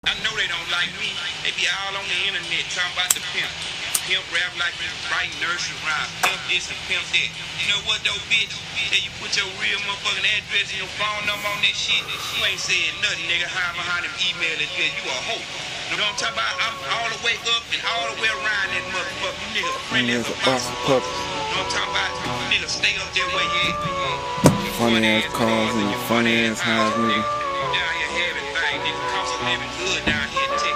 I know they don't like me. They be all on the internet talking about the pimp. Pimp rap like you writing nursery rhymes. Pimp this and pimp that. You know what though, bitch? Hey, you put your real motherfucking address and your phone number on that shit. You ain't said nothing, nigga. Hide behind them email address. You a hoe. You know what I'm talking about? I'm all the way up and all the way around that motherfucker. You nigga friendly as a box of puppets. You know what I'm talking about? You nigga stay up there where you at. Funny ass calls and your funny ass highs, nigga. Down here having things, nigga. Cost of living good down here in Texas.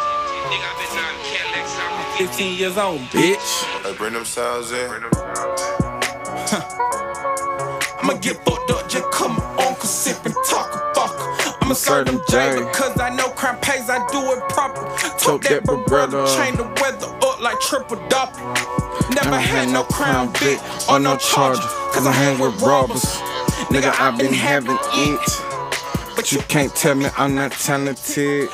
Nigga, I been driving Cadillacs out 15 years old, bitch. Hey, bring them sounds in. I'ma get fucked up, just come on, cause sip and talk about. I'ma serve them J because I know crime pays, I do it proper. Told that brother, chain the weather up like triple doppler. Never had no crown bit or no charger, cause I hang with robbers. Nigga, I been having it, But you can't tell me I'm not talented.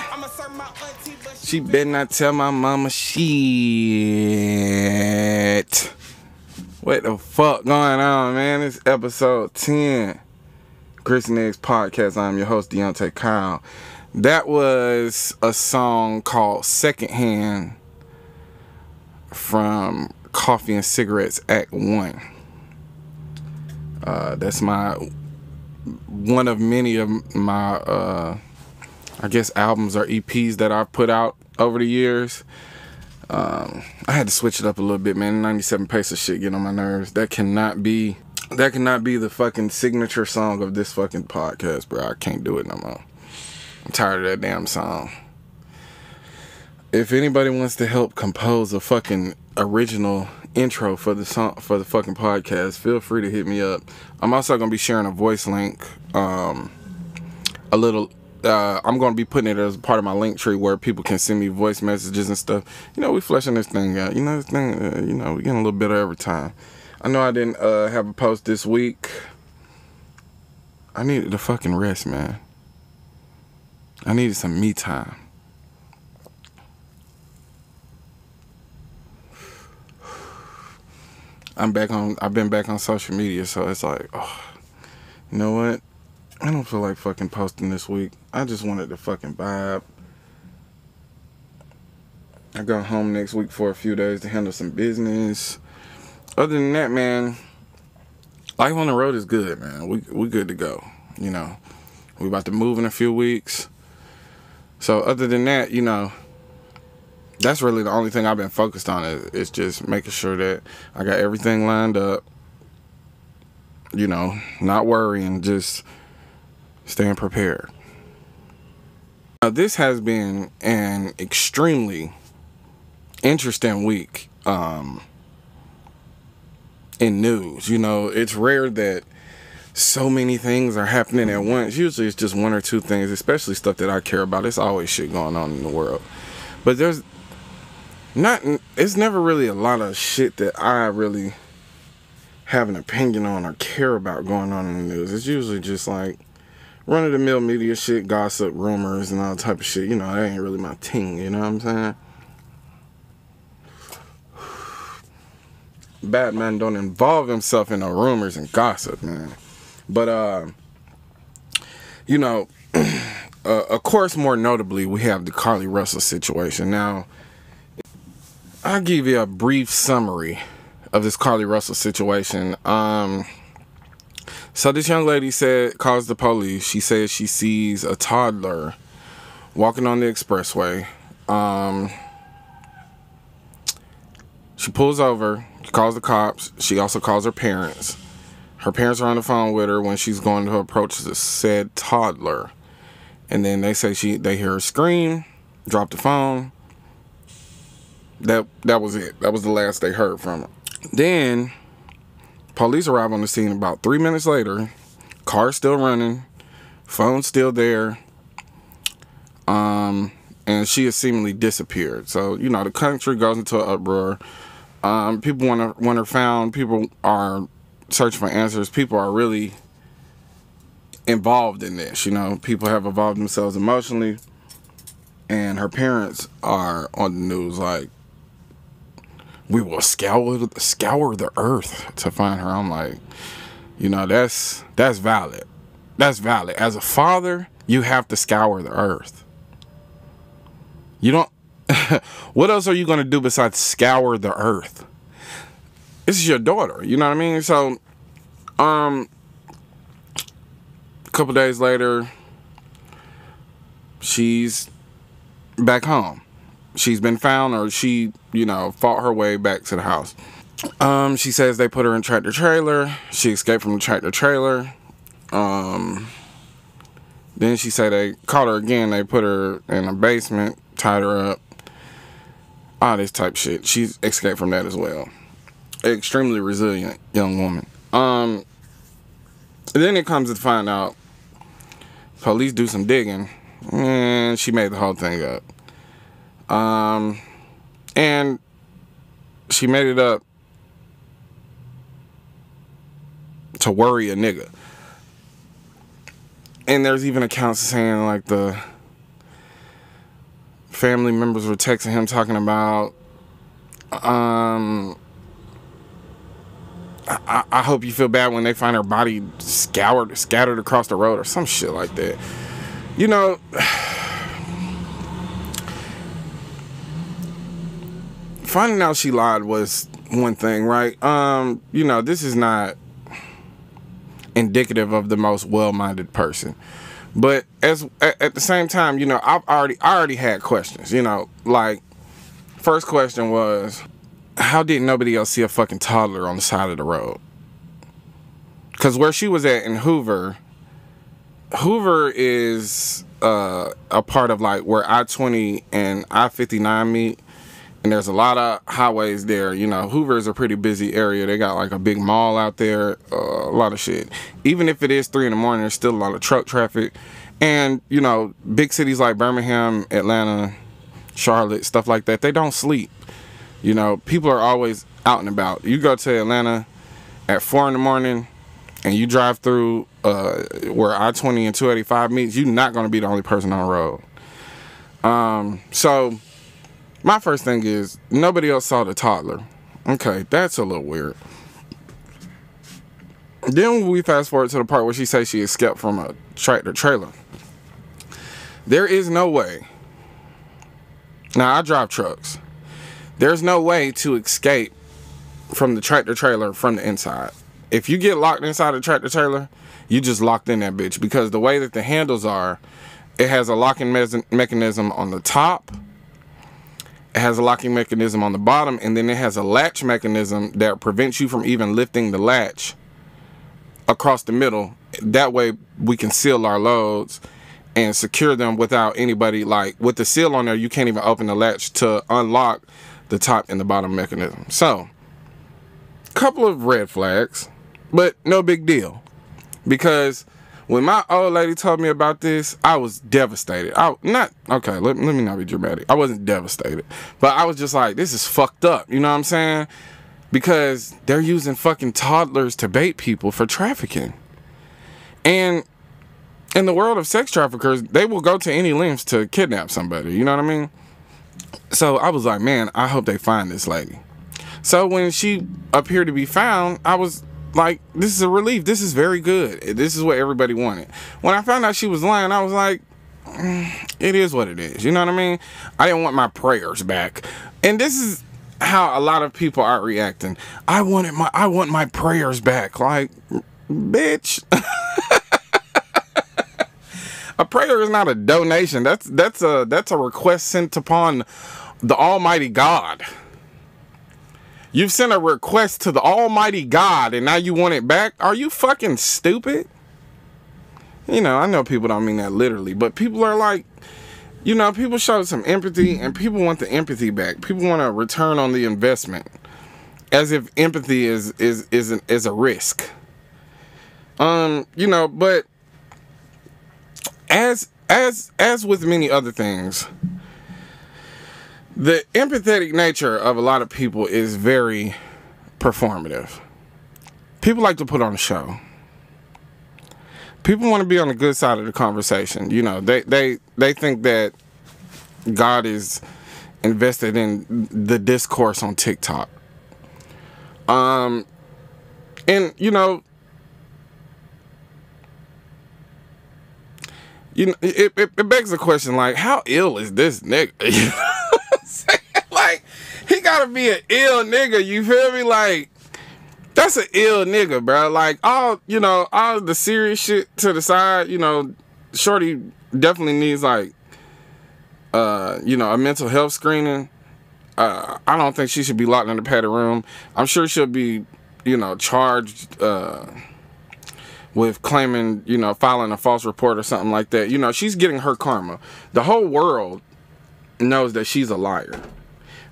She better not tell my mama shit. What the fuck going on, man? It's episode 10. Chris Niggs Podcast. I'm your host, Deontay Kyle. That was a song called Secondhand from Coffee and Cigarettes Act 1. That's one of many of my I guess albums or EPs that I've put out over the years. I had to switch it up a little bit, man. 97 Pacer shit get on my nerves. That cannot be the fucking signature song of this fucking podcast, bro. I can't do it no more. I'm tired of that damn song. If anybody wants to help compose a fucking original intro for the song, for the fucking podcast, feel free to hit me up. I'm also gonna be sharing a voice link, I'm gonna be putting it as part of my link tree where people can send me voice messages and stuff. You know, we fleshing this thing out. You know, this thing. We getting a little better every time. I know I didn't have a post this week. I needed to fucking rest, man. I needed some me time. I've been back on social media, so it's like, oh, you know what? I don't feel like fucking posting this week. I just wanted to fucking vibe. I go home next week for a few days to handle some business. Other than that, man, life on the road is good, man. We good to go, you know. We about to move in a few weeks. So other than that, you know, that's really the only thing I've been focused on is just making sure that I got everything lined up. You know, not worrying, just staying prepared. Now, this has been an extremely interesting week in news. You know, it's rare that so many things are happening at once. Usually it's just one or two things, especially stuff that I care about. It's always shit going on in the world. But it's never really a lot of shit that I really have an opinion on or care about going on in the news. It's usually just like run-of-the-mill media shit, gossip, rumors, and all type of shit. You know, that ain't really my thing, you know what I'm saying? Batman don't involve himself in no rumors and gossip, man. But, you know, of course, more notably, we have the Carlee Russell situation. Now, I'll give you a brief summary of this Carlee Russell situation. So this young lady calls the police. She says she sees a toddler walking on the expressway. She pulls over. She calls the cops. She also calls her parents. Her parents are on the phone with her when she's going to approach the said toddler. And then they say they hear her scream, drop the phone. That was it. That was the last they heard from her. Then police arrive on the scene about 3 minutes later. Car's still running. Phone's still there. And she has seemingly disappeared. So, you know, the country goes into an uproar. People want her found. People are searching for answers. People are really involved in this. You know, people have involved themselves emotionally. And her parents are on the news like, we will scour the earth to find her. I'm like, you know, that's valid. That's valid. As a father, you have to scour the earth. You don't. What else are you gonna do besides scour the earth? This is your daughter. You know what I mean? So, a couple days later, she's back home. She's been found, or she, fought her way back to the house. She says they put her in tractor trailer. She escaped from the tractor trailer. Then she said they caught her again. They put her in a basement, tied her up. All this type shit. She's escaped from that as well. Extremely resilient young woman. Then it comes to find out, police do some digging, and she made the whole thing up. And she made it up to worry a nigga. And there's even accounts saying like the family members were texting him talking about, I hope you feel bad when they find her body scattered across the road or some shit like that. Finding out she lied was one thing, right? This is not indicative of the most well-minded person. But at the same time, I already had questions. Like, first question was, how did nobody else see a fucking toddler on the side of the road? Because where she was at in Hoover is a part of like where I-20 and I-59 meet. And there's a lot of highways there. Hoover is a pretty busy area. They got like a big mall out there, a lot of shit. Even if it is 3 a.m, there's still a lot of truck traffic. And, big cities like Birmingham, Atlanta, Charlotte, stuff like that, they don't sleep. People are always out and about. You go to Atlanta at 4 a.m. and you drive through where I-20 and 285 meets, you're not going to be the only person on the road. So my first thing is, nobody else saw the toddler. Okay, that's a little weird. Then we fast forward to the part where she says she escaped from a tractor trailer. There is no way. Now, I drive trucks. There's no way to escape from the tractor trailer from the inside. If you get locked inside the tractor trailer, you just locked in that bitch. Because the way that the handles are, it has a locking mechanism on the top. It has a locking mechanism on the bottom. And then it has a latch mechanism that prevents you from even lifting the latch across the middle. That way we can seal our loads and secure them without anybody, like with the seal on there, you can't even open the latch to unlock the top and the bottom mechanism. So, couple of red flags, but no big deal. Because when my old lady told me about this, I was devastated. Let me not be dramatic. I wasn't devastated, but I was just like, this is fucked up. You know what I'm saying? Because they're using fucking toddlers to bait people for trafficking. And in the world of sex traffickers, they will go to any lengths to kidnap somebody. You know what I mean? So I was like, man, I hope they find this lady. So when she appeared to be found, I was like, this is a relief. This is very good. This is what everybody wanted. When I found out she was lying, I was like, it is what it is. You know what I mean? I didn't want my prayers back. And this is how a lot of people are reacting. I want my prayers back. Like, bitch. A prayer is not a donation. That's a request sent upon the Almighty God. You've sent a request to the Almighty God and now you want it back? Are you fucking stupid? I know people don't mean that literally, but people are like, people show some empathy and people want the empathy back. People want a return on the investment, as if empathy is a risk. But as with many other things, the empathetic nature of a lot of people is very performative. People like to put on a show. People want to be on the good side of the conversation. They think that God is invested in the discourse on TikTok. And you know, it begs the question, like, how ill is this nigga? You know what I'm saying? Like, he gotta be an ill nigga, you feel me? Like, that's an ill nigga, bro. Like, all the serious shit to the side, you know, shorty definitely needs, like, a mental health screening. I don't think she should be locked in a padded room. I'm sure she'll be, charged with claiming, filing a false report or something like that. You know, she's getting her karma. The whole world knows that she's a liar.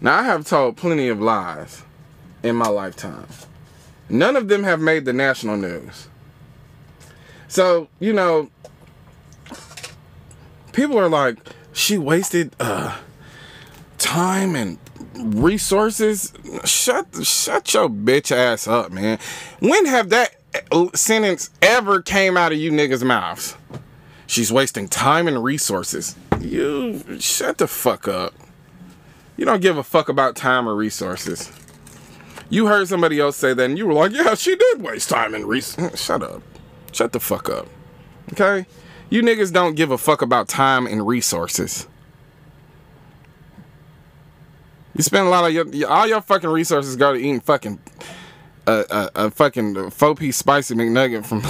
Now, I have told plenty of lies in my lifetime. None of them have made the national news. So, people are like, she wasted time and resources. Shut your bitch ass up, man. When have that sentence ever came out of you niggas' mouths? She's wasting time and resources. You shut the fuck up. You don't give a fuck about time or resources. You heard somebody else say that and you were like, yeah, she did waste time and resources. Shut up. Shut the fuck up. Okay? You niggas don't give a fuck about time and resources. You spend a lot of all your fucking resources go to eating fucking a fucking 4-piece spicy McNugget from.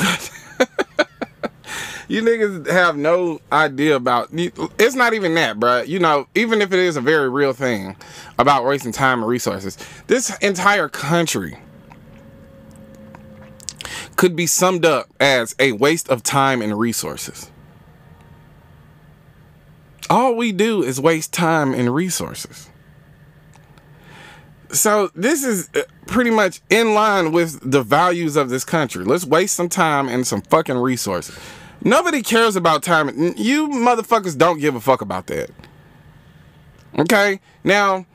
You niggas have no idea about. It's not even that, bruh. You know, even if it is a very real thing about wasting time and resources, this entire country could be summed up as a waste of time and resources. All we do is waste time and resources. So this is pretty much in line with the values of this country. Let's waste some time and some fucking resources. Nobody cares about time. You motherfuckers don't give a fuck about that. Okay? Now,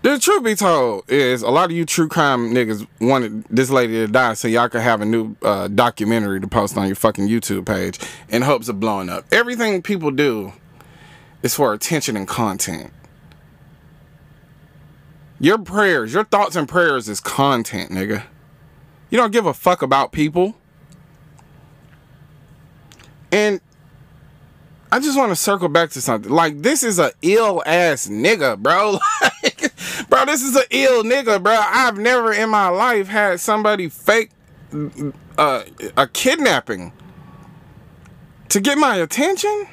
the truth be told is a lot of you true crime niggas wanted this lady to die so y'all could have a new documentary to post on your fucking YouTube page in hopes of blowing up. Everything people do is for attention and content. Your prayers, your thoughts and prayers is content, nigga. You don't give a fuck about people. And I just want to circle back to something. Like, this is a ill ass nigga, bro. Like, bro, this is a ill nigga, bro. I've never in my life had somebody fake a kidnapping to get my attention.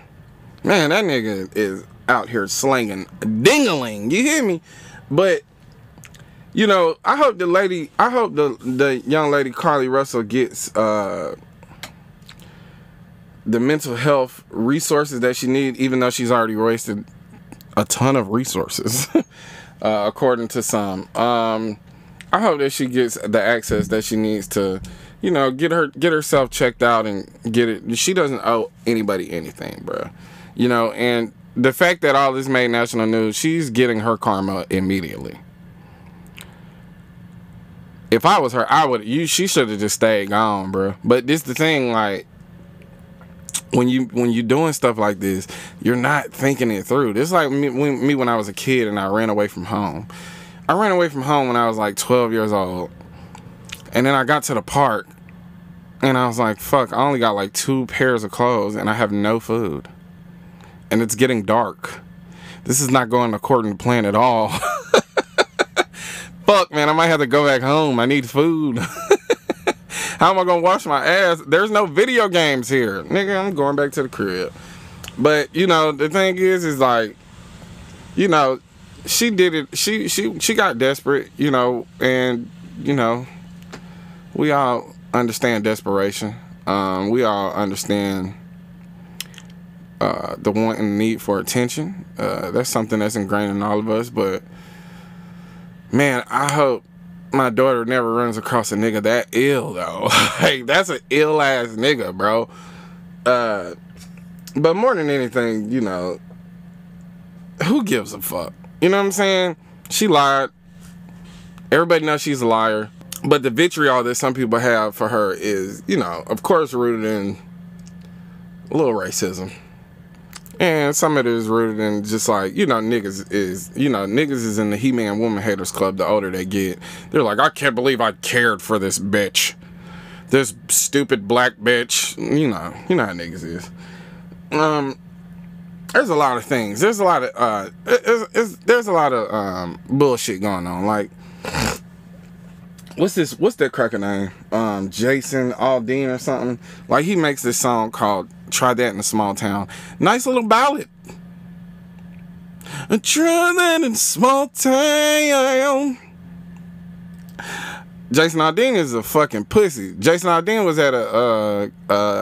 Man, that nigga is out here slinging ding-a-ling. You hear me? But, you know, I hope the young lady Carlee Russell gets the mental health resources that she needs, even though she's already wasted a ton of resources, according to some. I hope that she gets the access that she needs to, you know, get herself checked out and get it. She doesn't owe anybody anything, bro. You know, and the fact that all this made national news, she's getting her karma immediately. If I was her, she should have just stayed gone, bro. But this the thing, like, when you doing stuff like this, you're not thinking it through. This is like me when I was a kid and I ran away from home. I ran away from home when I was like 12 years old. And then I got to the park and I was like, fuck, I only got like 2 pairs of clothes and I have no food. And it's getting dark. This is not going according to plan at all. Fuck, man, I might have to go back home. I need food. How am I gonna wash my ass? There's no video games here. Nigga, I'm going back to the crib. But, you know, the thing is like, you know, she did it. She got desperate, you know, and, you know, we all understand desperation. We all understand the want and need for attention. That's something that's ingrained in all of us. But, man, I hope my daughter never runs across a nigga that ill, though. Like, that's an ill ass nigga, bro. But more than anything, you know, who gives a fuck? You know what I'm saying? She lied. Everybody knows she's a liar. But the vitriol that some people have for her is, you know, of course rooted in a little racism. And some of it is rooted in just like, niggas is in the He-Man Woman Haters Club. The older they get, they're like, I can't believe I cared for this bitch. This stupid black bitch. You know how niggas is. There's a lot of things. There's a lot of bullshit going on. Like, what's that cracker name? Jason Aldean or something. Like, he makes this song called Try That in a Small Town. Nice little ballad. Try that in a small town. Jason Aldean is a fucking pussy. Jason Aldean was at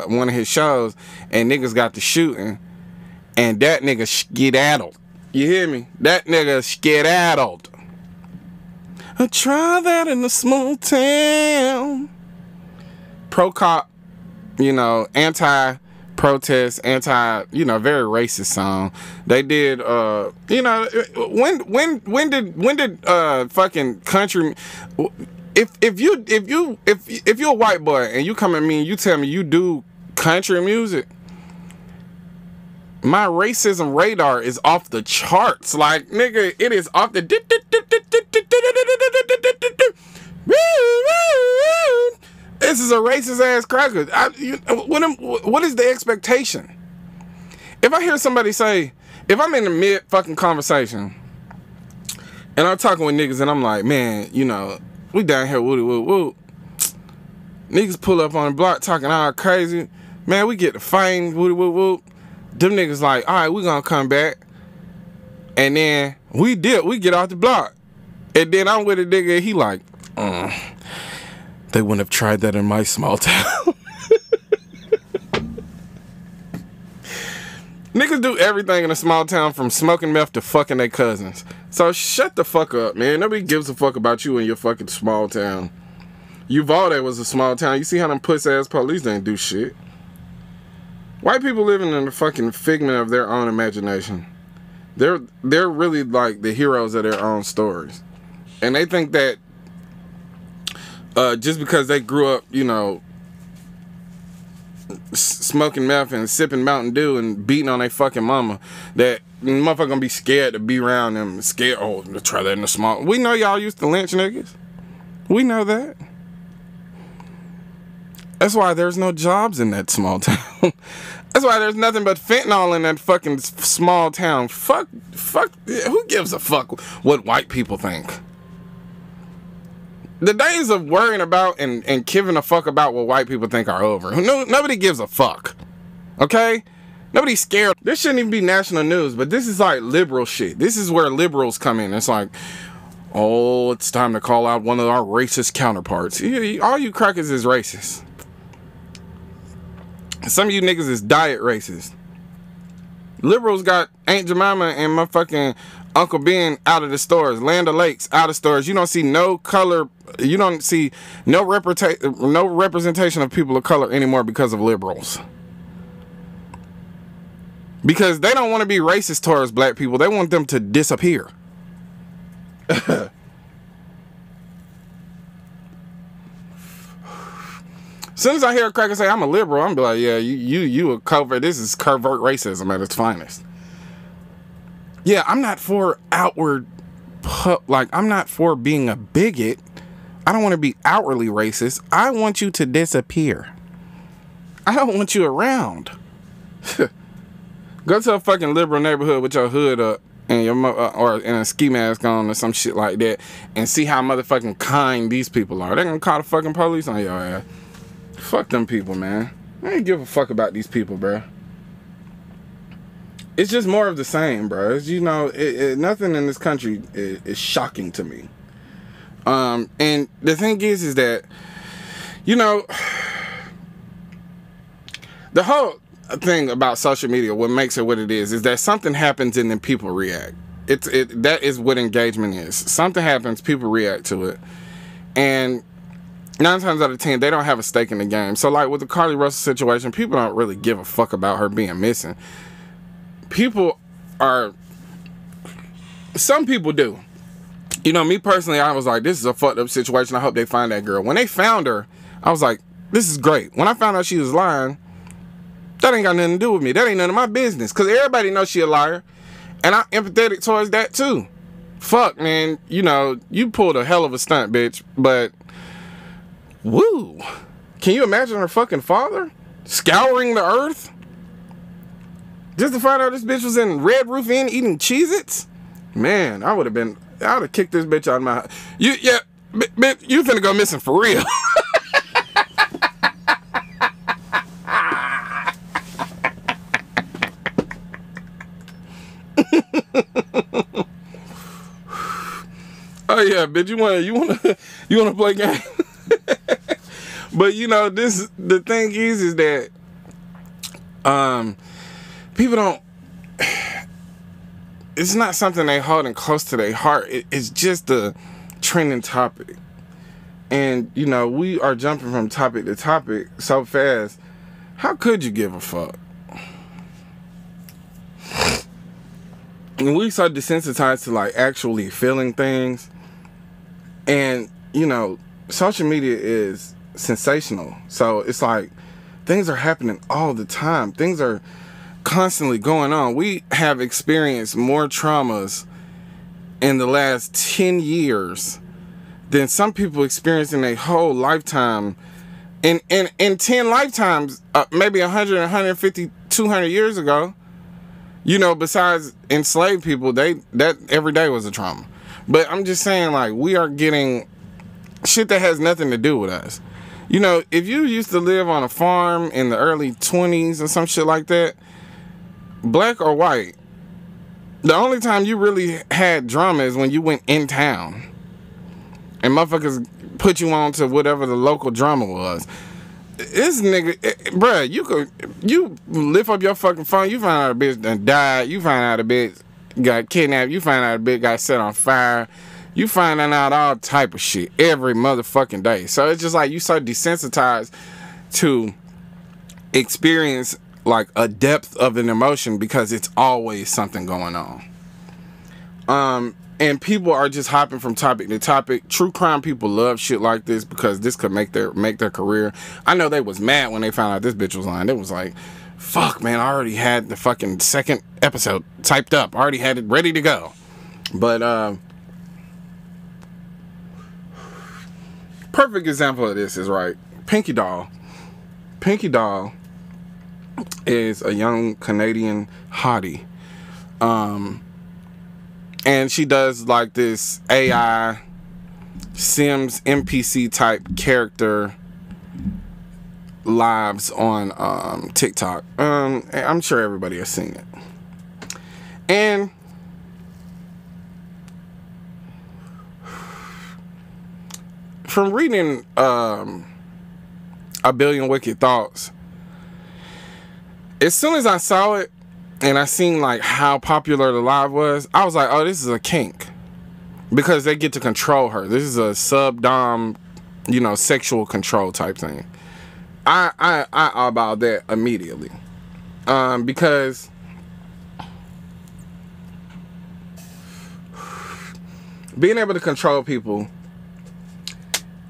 one of his shows and niggas got to shooting and that nigga skedaddled. You hear me? That nigga skedaddled. Try that in a small town. Pro-cop, anti-protest, very racist song. They did, when did fucking country, if you're a white boy and you come at me and you tell me you do country music, my racism radar is off the charts. Like, nigga, it is off the. This is a racist ass cracker. What is the expectation? If I hear somebody say, if I'm in the mid fucking conversation and I'm talking with niggas and I'm like, man, we down here woody woo woo. Niggas pull up on the block talking all crazy. Man, we get the fame woody woo woo. Them niggas like, all right, we gonna come back. And then we get off the block. And then I'm with a nigga and he like, they wouldn't have tried that in my small town. Niggas do everything in a small town from smoking meth to fucking their cousins. So shut the fuck up, man. Nobody gives a fuck about you in your fucking small town. Uvalde was a small town. You see how them puss ass police didn't do shit. White people living in the fucking figment of their own imagination. They're really like the heroes of their own stories. And they think that just because they grew up, smoking meth and sipping Mountain Dew and beating on their fucking mama, that motherfucker gonna be scared to be around them. Scared, try that in the small. We know y'all used to lynch niggas. We know that. That's why there's no jobs in that small town. That's why there's nothing but fentanyl in that fucking small town. Fuck, who gives a fuck what white people think? The days of worrying about and giving a fuck about what white people think are over. Nobody gives a fuck. Okay? Nobody's scared. This shouldn't even be national news, but this is like liberal shit. This is where liberals come in. It's like, oh, it's time to call out one of our racist counterparts. All you crackers is racist. Some of you niggas is diet racist. Liberals got Aunt Jemima and motherfucking Uncle Ben out of the stores. Land O'Lakes out of stores. You don't see no color. You don't see no representation of people of color anymore because of liberals. Because they don't want to be racist towards black people. They want them to disappear. As soon as I hear a cracker say I'm a liberal, I'm be like, yeah, you a covert. This is covert racism at its finest. Yeah, I'm not for I'm not for being a bigot. I don't want to be outwardly racist. I want you to disappear. I don't want you around. Go to a fucking liberal neighborhood with your hood up and your or in a ski mask on or some shit like that, and see how motherfucking kind these people are. They're gonna call the fucking police on your ass. Fuck them people, man. I ain't give a fuck about these people, bro. It's just more of the same, bro. It's, nothing in this country is shocking to me. And the thing is that, the whole thing about social media, what makes it what it is that something happens and then people react. That is what engagement is. Something happens, people react to it. And 9 times out of 10, they don't have a stake in the game. So, like, with the Carlee Russell situation, people don't really give a fuck about her being missing. Some people do. Me personally, I was like, this is a fucked up situation. I hope they find that girl. When they found her, I was like, this is great. When I found out she was lying, That ain't got nothing to do with me. That ain't none of my business. Because everybody knows she a liar. And I'm empathetic towards that, too. Fuck, man. You know, you pulled a hell of a stunt, bitch. But, woo. Can you imagine her fucking father scouring the earth? Just to find out this bitch was in Red Roof Inn eating Cheez-Its? Man, I would have kicked this bitch out of my... Bitch, you finna go missing for real. Oh yeah, bitch, you wanna play game? But you know, the thing is that people don't, it's not something they holding close to their heart. It's just a trending topic. And you know, we are jumping from topic to topic so fast. How could you give a fuck? And we so desensitized to like actually feeling things. And, you know, social media is sensational. So it's like things are happening all the time. Things are constantly going on. We have experienced more traumas in the last 10 years than some people experience in a whole lifetime. In 10 lifetimes, maybe 100, 150, 200 years ago, you know, besides enslaved people, that every day was a trauma. But I'm just saying, like, we are getting shit that has nothing to do with us. You know, if you used to live on a farm in the early 20s or some shit like that, black or white, the only time you really had drama is when you went in town. And motherfuckers put you on to whatever the local drama was. This nigga, bruh, you lift up your fucking phone, you find out a bitch done died, you find out a bitch got kidnapped, you find out a bitch got set on fire, you finding out all type of shit every motherfucking day. So it's just like you so desensitized to experience like a depth of an emotion because it's always something going on. And people are just hopping from topic to topic. True crime people love shit like this because this could make their career. I know they was mad when they found out this bitch was lying. It was like, fuck, man, I already had the fucking second episode typed up. I already had it ready to go. But perfect example of this is right. Pinky Doll. Pinky Doll is a young Canadian hottie. And she does like this AI Sims NPC type character lives on TikTok. I'm sure everybody has seen it. And from reading A Billion Wicked Thoughts, as soon as I saw it and I seen like how popular the live was, I was like, oh, this is a kink. Because they get to control her. This is a sub-dom, you know, sexual control type thing. I about that immediately. Because being able to control people,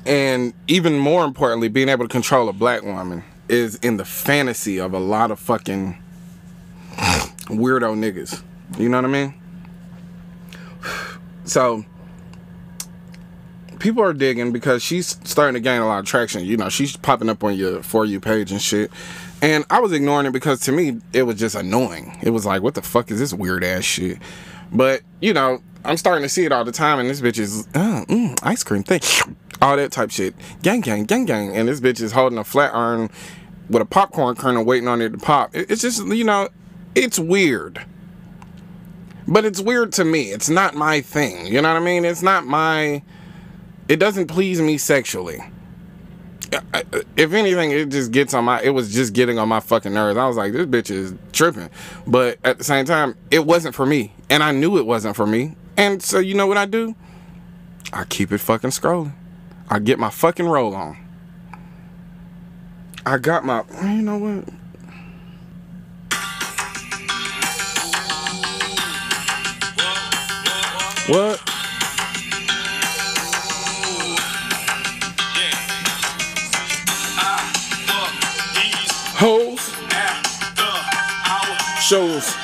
and even more importantly, being able to control a black woman is in the fantasy of a lot of fucking weirdo niggas. You know what I mean? So people are digging because she's starting to gain a lot of traction. You know, she's popping up on your For You page and shit. And I was ignoring it because to me, it was just annoying. It was like, what the fuck is this weird ass shit? But, you know, I'm starting to see it all the time, and this bitch is, ice cream thing. All that type shit. Gang, gang, gang, gang. And this bitch is holding a flat iron with a popcorn kernel waiting on it to pop. It's just, you know, it's weird. But it's weird to me. It's not my thing. You know what I mean? It's not my... It doesn't please me sexually. If anything, it just gets on my... It was just getting on my fucking nerves. I was like, this bitch is tripping. But at the same time, it wasn't for me. And I knew it wasn't for me. And so you know what I do? I keep it fucking scrolling. I get my fucking roll on. I got my... You know what? What? Hoes. shows.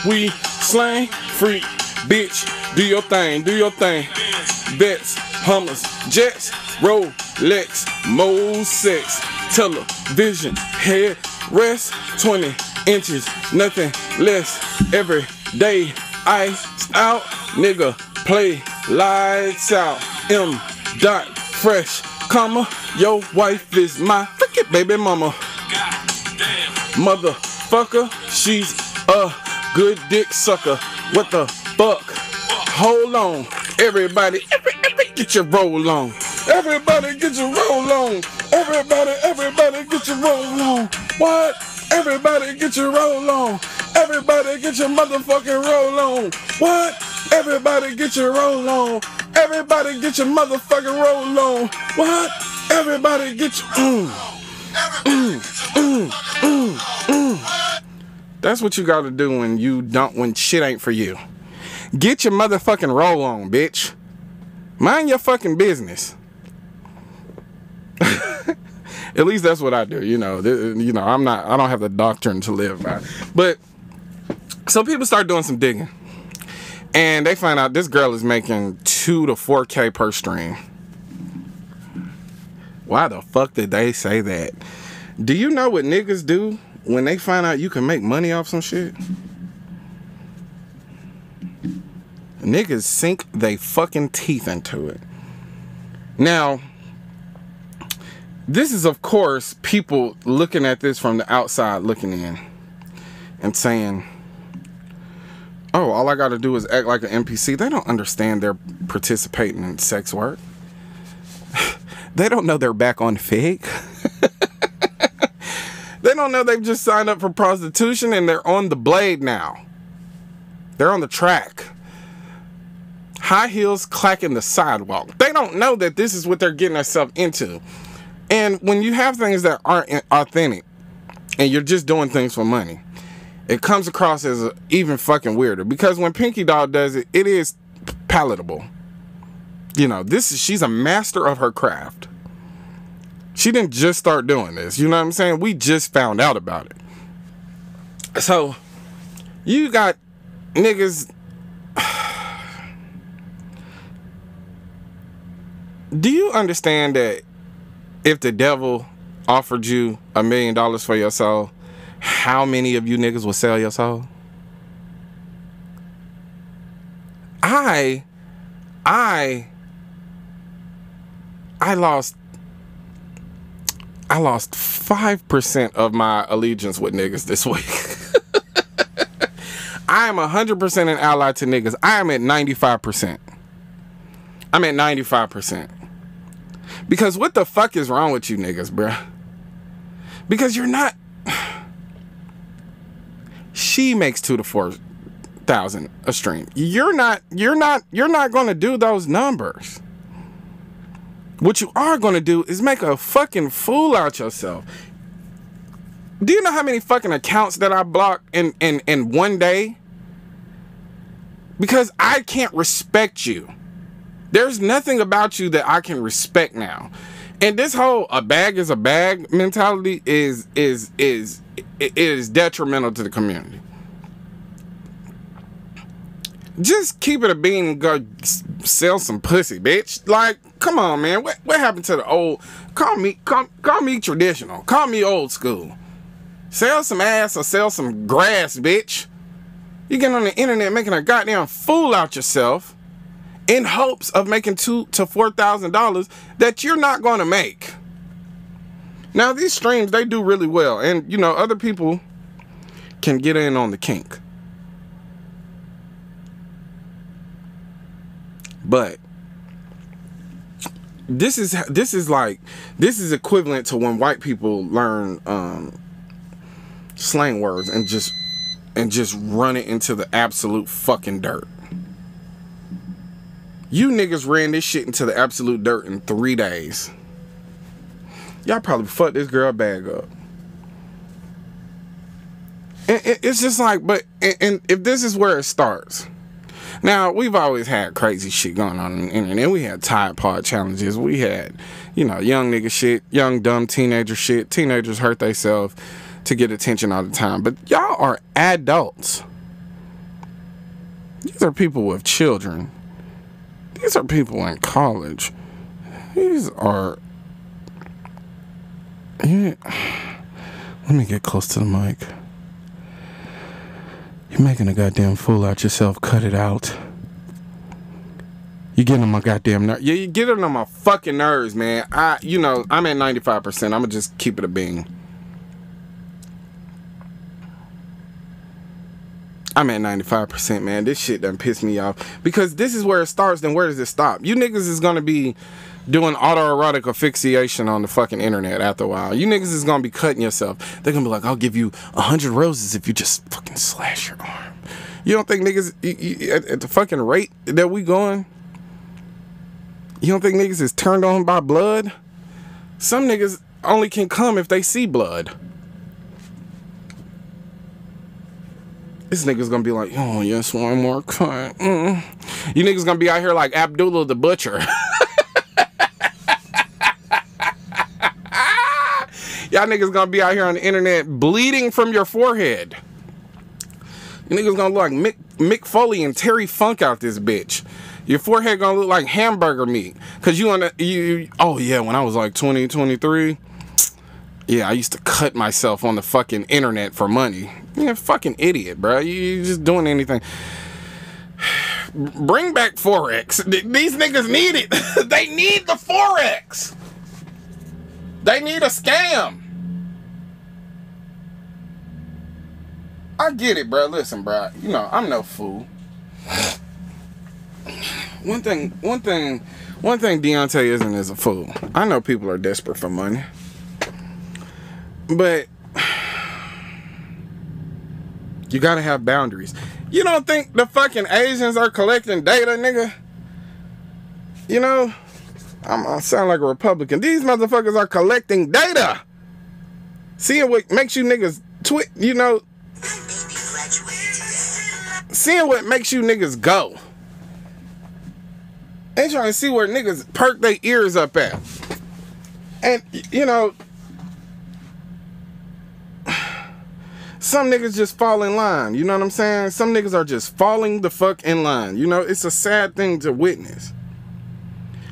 We slang freak, bitch. Do your thing, do your thing. Vets, Hummers, Jets, Rolex, Mo sex, television, head rest, 20 inches, nothing less. Every day, ice out, nigga, play lights out. M. Dot fresh, comma, your wife is my freaking baby mama. Motherfucker, she's a good dick sucker. What the fuck? Hold on, everybody, get your roll on. Everybody get your roll on. Everybody get your roll on. What? Everybody get your roll on. Everybody get your motherfucking roll on. What? Everybody get your roll on. Everybody get your motherfucking roll on. What? Everybody get your That's what you gotta do when shit ain't for you. Get your motherfucking roll on, bitch. Mind your fucking business. At least that's what I do, you know. I don't have the doctrine to live by. But so people start doing some digging. And they find out this girl is making 2 to 4K per stream. Why the fuck did they say that? Do you know what niggas do when they find out you can make money off some shit? Niggas sink they fucking teeth into it. Now, this is, of course, people looking at this from the outside looking in and saying, oh, all I gotta do is act like an NPC. They don't understand they're participating in sex work. They don't know they're back on Fig. They don't know they've just signed up for prostitution and they're on the blade now. They're on the track. High heels clacking the sidewalk. They don't know that this is what they're getting themselves into. And when you have things that aren't authentic and you're just doing things for money, it comes across as even fucking weirder. Because when Pinky Doll does it, it is palatable. You know, she's a master of her craft. She didn't just start doing this. You know what I'm saying? We just found out about it. So, you got niggas. Do you understand that if the devil offered you $1 million for your soul, how many of you niggas will sell your soul? I lost 5% of my allegiance with niggas this week. I am 100% an ally to niggas. I am at 95%. I'm at 95%. Because what the fuck is wrong with you niggas, bruh? Because you're not... She makes 2,000 to 4,000 a stream. You're not going to do those numbers. What you are going to do is make a fucking fool out yourself. Do you know how many fucking accounts that I blocked in one day? Because I can't respect you. There's nothing about you that I can respect now. And this whole a bag is a bag mentality is detrimental to the community. Just keep it a bean and go sell some pussy, bitch. Like, come on, man. What happened to the old? Call me traditional. Call me old school. Sell some ass or sell some grass, bitch. You get on the internet making a goddamn fool out yourself in hopes of making $2,000 to $4,000 that you're not going to make. Now, these streams, they do really well. And, you know, other people can get in on the kink. But this is equivalent to when white people learn slang words and just run it into the absolute fucking dirt. You niggas ran this shit into the absolute dirt in 3 days. Y'all probably fucked this girl bag up. And it's just like, but and if this is where it starts. Now, we've always had crazy shit going on the internet. We had Tide Pod challenges. We had, you know, young nigga shit, young dumb teenager shit. Teenagers hurt themselves. to get attention all the time. But y'all are adults. These are people with children. These are people in college. These are... Yeah. Let me get close to the mic. You're making a goddamn fool out yourself. Cut it out. You're getting on my goddamn nerves. Yeah, you're getting on my fucking nerves, man. You know, I'm at 95%. I'm gonna just keep it a bean. I'm at 95%, man. This shit done pissed me off. Because this is where it starts, then where does it stop? You niggas is gonna be doing autoerotic asphyxiation on the fucking internet after a while. You niggas is gonna be cutting yourself. They're gonna be like, I'll give you 100 roses if you just fucking slash your arm. You don't think niggas, at the fucking rate that we going, you don't think niggas is turned on by blood? Some niggas only can come if they see blood. This nigga's gonna be like, oh, yes, one more cut. You niggas gonna be out here like Abdullah the Butcher. Y'all niggas gonna be out here on the internet bleeding from your forehead. You niggas gonna look like Mick Foley and Terry Funk out this bitch. Your forehead gonna look like hamburger meat. Cause oh yeah, when I was like 20, 23, yeah, I used to cut myself on the fucking internet for money. Yeah, fucking idiot, bro. You just doing anything. Bring back Forex. These niggas need it. They need the Forex. They need a scam. I get it, bro. Listen, bro. You know, I'm no fool. One thing Deontay isn't is a fool. I know people are desperate for money. But you gotta have boundaries. You don't think the fucking Asians are collecting data, nigga? You know, I sound like a Republican. These motherfuckers are collecting data. Seeing what makes you niggas you know. Seeing what makes you niggas go. They trying to see where niggas perk their ears up at. And, you know, some niggas just fall in line. You know what I'm saying? Some niggas are just falling the fuck in line. You know, it's a sad thing to witness.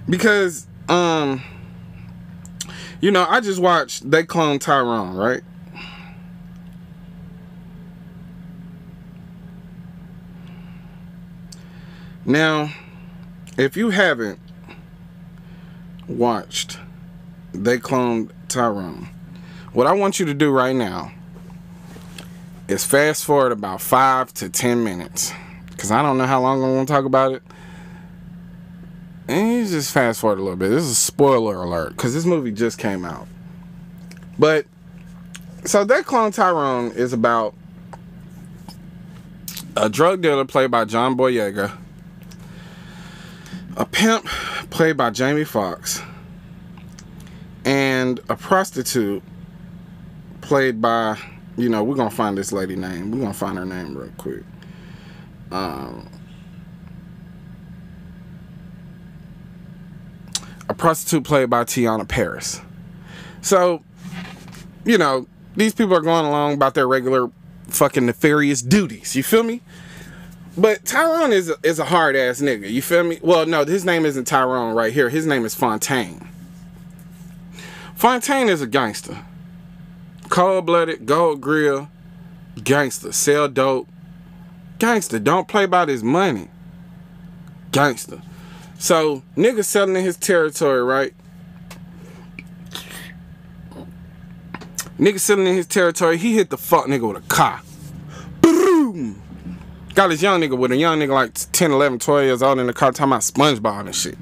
Because, you know, I just watched They Clone Tyrone, right? Now, if you haven't watched They Cloned Tyrone, what I want you to do right now is fast forward about 5 to 10 minutes. Because I don't know how long I'm going to talk about it. And you just fast forward a little bit. This is a spoiler alert. Because this movie just came out. But, so They Cloned Tyrone is about a drug dealer played by John Boyega. A pimp played by Jamie Foxx, and a prostitute played by, you know, we're gonna find this lady name. We're gonna find her name real quick. A prostitute played by Tiana Paris. So, you know, these people are going along about their regular fucking nefarious duties. You feel me? But Tyrone is a hard ass nigga. You feel me? Well, no, his name isn't Tyrone right here. His name is Fontaine. Fontaine is a gangster. Cold-blooded, gold grill, gangster. Sell dope. Gangster. Don't play about his money. Gangster. So, nigga selling in his territory, right? Nigga selling in his territory. He hit the fuck nigga with a car. Boom! Got this young nigga with a young nigga like 10, 11, 12 years old in the car talking about SpongeBob and shit.